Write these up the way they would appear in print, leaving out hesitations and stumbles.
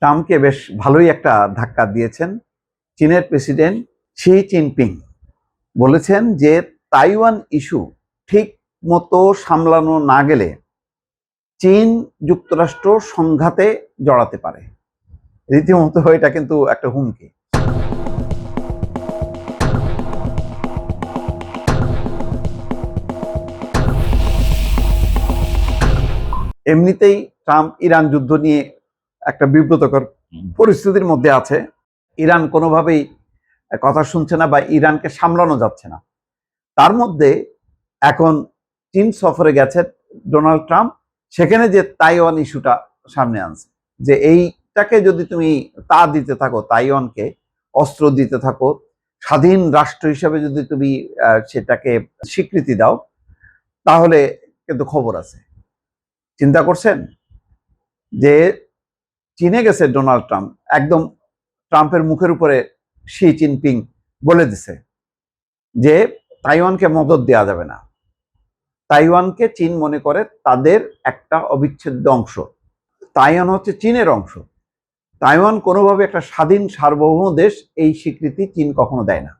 ট্রাম্পকে বেশ ভালোই একটা ধাক্কা দিয়েছেন চীনের প্রেসিডেন্ট শি জিনপিং। বলেছেন যে তাইওয়ান ইস্যু ঠিক মতো সামলানো না গেলে চীন যুক্তরাষ্ট্র সংঘাতে জড়াতে পারে। রীতিমতো এটা কিন্তু একটা হুমকি। এমনিতেই ট্রাম্প ইরান যুদ্ধ নিয়ে একটা বিব্রতকর পরিস্থিতির মধ্যে আছে। ইরান কোনোভাবেই কথা শুনছে না বা ইরানকে সামলানো যাচ্ছে না। তার মধ্যে এখন চীন সফরে গেছে ডোনাল্ড ট্রাম্প, সেখানে যে তাইওয়ান ইস্যুটা সামনে আনছে, যে এইটাকে যদি তুমি তা দিতে থাকো, তাইওয়ানকে অস্ত্র দিতে থাকো, স্বাধীন রাষ্ট্র হিসেবে যদি তুমি সেটাকে স্বীকৃতি দাও, তাহলে কিন্তু খবর আছে। চিন্তা করছেন যে চীনে গেছে ডোনাল্ড ট্রাম্প, একদম ট্রাম্পের মুখের উপরে শি জিনপিং বলে দিছে যে তাইওয়ানকে মদদ দেওয়া যাবে না। তাইওয়ানকে চীন মনে করে তাদের একটা অবিচ্ছেদ্য অংশ। তাইওয়ান হচ্ছে চীনের অংশ। তাইওয়ান কোনোভাবে একটা স্বাধীন সার্বভৌম দেশ, এই স্বীকৃতি চীন কখনো দেয় না।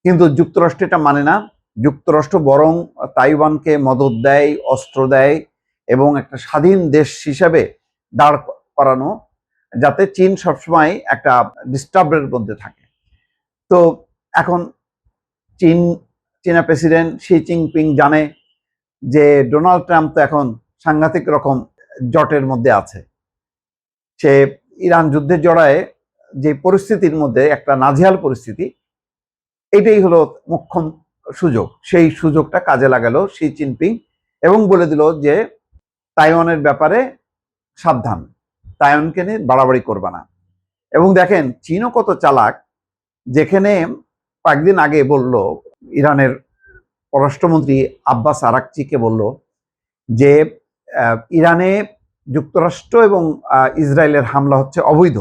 কিন্তু যুক্তরাষ্ট্র এটা মানে না। যুক্তরাষ্ট্র বরং তাইওয়ানকে মদদ দেয়, অস্ত্র দেয় এবং একটা স্বাধীন দেশ হিসেবে দাঁড় করানো, যাতে চীন সবসময় একটা ডিস্টার্বের মধ্যে থাকে। তো এখন চীনা প্রেসিডেন্ট শি জিনপিং জানে যে ডোনাল্ড ট্রাম্প তো এখন সাংঘাতিক রকম জটের মধ্যে আছে। সে ইরান যুদ্ধে জড়ায় যে পরিস্থিতির মধ্যে একটা নাজেহাল পরিস্থিতি, এটাই হলো মোক্ষম সুযোগ। সেই সুযোগটা কাজে লাগালো শি জিনপিং এবং বলে দিল যে তাইওয়ানের ব্যাপারে সাবধান, তাইওয়ানকে নিয়ে বাড়াবাড়ি করবে না। এবং দেখেন চীনও কত চালাক, যেখানে কয়েকদিন আগে বলল, ইরানের পররাষ্ট্রমন্ত্রী আব্বাস আরাকচিকে বলল যে ইরানে যুক্তরাষ্ট্র এবং ইসরায়েলের হামলা হচ্ছে অবৈধ।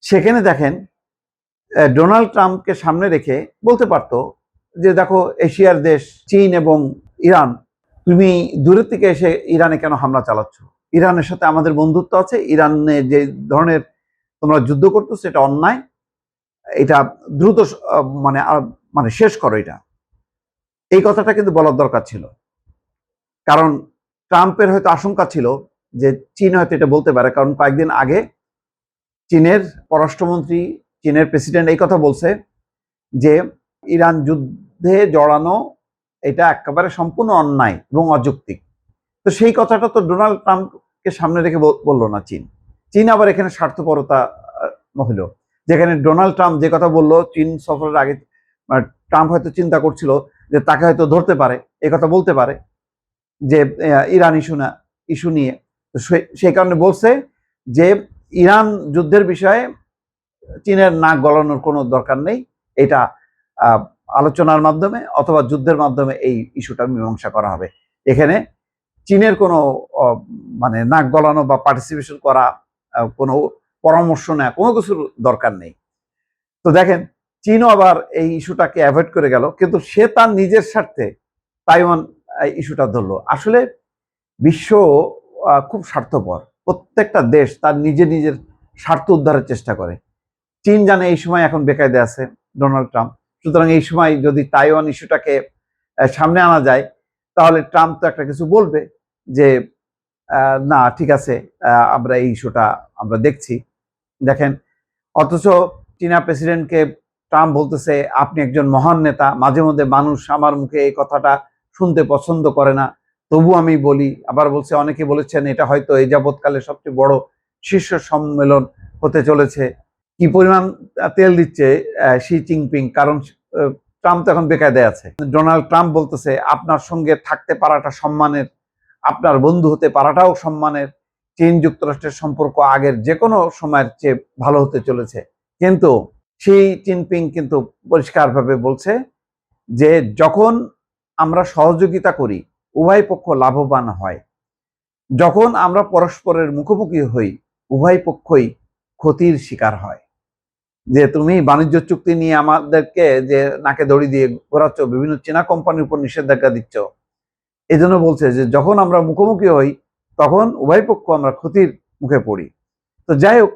সেখানে দেখেন ডোনাল্ড ট্রাম্পকে সামনে রেখে বলতে পারতো যে দেখো এশিয়ার দেশ চীন এবং ইরান, তুমি দূরের থেকে এসে ইরানে কেন হামলা চালাচ্ছ? ইরানের সাথে আমাদের বন্ধুত্ব আছে, ইরানে যে ধরনের তোমরা যুদ্ধ করতেছো এটা অন্যায়, এটা দ্রুত মানে শেষ করো এটা। এই কথাটা কিন্তু বলার দরকার ছিল, কারণ ট্রাম্পের হয়তো আশঙ্কা ছিল যে চীন হয়তো এটা বলতে পারে। কারণ কয়েকদিন আগে চীনের পররাষ্ট্রমন্ত্রী, চীনের প্রেসিডেন্ট এই কথা বলছে যে ইরান যুদ্ধে জড়ানো এটা একেবারে সম্পূর্ণ অন্যায় এবং অযৌক্তিক। তো সেই কথাটা তো ডোনাল্ড ট্রাম্পকে সামনে রেখে বললো না চীন। চীন আবার এখানে স্বার্থপরতা হইল, যেখানে ডোনাল্ড ট্রাম্প যে কথা বললো চীন সফরের আগে, ট্রাম্প হয়তো চিন্তা করছিল যে তাকে হয়তো ধরতে পারে, এই কথা বলতে পারে যে ইরান ইস্যু নিয়ে। তো সেই কারণে বলছে যে ইরান যুদ্ধের বিষয়ে চীনের নাক গলানোর কোনো দরকার নেই, এটা আলোচনার মাধ্যমে অথবা যুদ্ধের মাধ্যমে এই ইস্যুটা মীমাংসা করা হবে। এখানে চীনের কোনো মানে নাক গলানো বা পার্টিসিপেশন করা, কোনো পরামর্শ নেওয়া, কোনো কিছুর দরকার নেই। তো দেখেন চীনও আবার এই ইস্যুটাকে অ্যাভয়েড করে গেল, কিন্তু সে তার নিজের স্বার্থে তাইওয়ান ইস্যুটা ধরলো। আসলে বিশ্ব খুব স্বার্থপর, প্রত্যেকটা দেশ তার নিজের স্বার্থ উদ্ধারের চেষ্টা করে। চীন জানে এই সময় এখন বেকায়দে আছে ডোনাল্ড ট্রাম্প, সুতরাং এই সময় যদি তাইওয়ান ইস্যুটাকে সামনে আনা যায়, তাহলে ট্রাম্প তো একটা কিছু বলবে যে না ঠিক আছে, আমরা এই ইস্যুটা আমরা দেখছি। দেখেন, অথচ চীনা প্রেসিডেন্টকে ট্রাম্প বলতেছে আপনি একজন মহান নেতা, মাঝে মধ্যে মানুষ আমার মুখে এই কথাটা শুনতে পছন্দ করে না, তবু আমি বলি। আবার বলছে, অনেকে বলেছেন এটা হয়তো এই যাবৎকালে সবচেয়ে বড় শীর্ষ সম্মেলন হতে চলেছে। কি পরিমাণ তেল দিচ্ছে শি জিনপিং, কারণ ট্রাম্প তো এখন বেকায়দায় আছে। ডোনাল্ড ট্রাম্প বলতেছে আপনার সঙ্গে থাকতে পারাটা সম্মানের, আপনার বন্ধু হতে পারাটাও সম্মানের, চীন যুক্তরাষ্ট্রের সম্পর্ক আগের যে কোনো সময়ের চেয়ে ভালো হতে চলেছে। কিন্তু শি জিনপিং কিন্তু পরিষ্কারভাবে বলছে যে যখন আমরা সহযোগিতা করি উভয় পক্ষ লাভবান হয়, যখন আমরা পরস্পরের মুখোমুখি হই উভয় পক্ষই ক্ষতির শিকার হয়। যে তুমি বাণিজ্য চুক্তি নিয়ে আমাদেরকে যে নাকে দড়ি দিয়ে ঘোরাচ্ছ, বিভিন্ন চীনা কোম্পানির উপর নিষেধাজ্ঞা দিচ্ছ, এই জন্য বলছে যে যখন আমরা মুখোমুখি হই তখন উভয় পক্ষ আমরা ক্ষতির মুখে পড়ি। তো যাই হোক,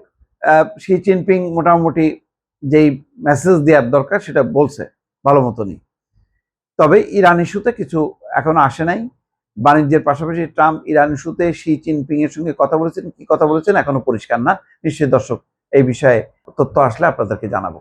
শি জিনপিং মোটামুটি যেই মেসেজ দেওয়ার দরকার সেটা বলছে ভালো মতনই। তবে ইরান ইস্যুতে কিছু এখনো আসে নাই। বাণিজ্যের পাশাপাশি ট্রাম্প ইরান ইস্যুতে শি জিনপিং এর সঙ্গে কথা বলেছেন, কি কথা বলেছেন এখনো পরিষ্কার না। নিশ্চয়ই দর্শক এই বিষয়ে তথ্য আসলে আপনাদেরকে জানাবো।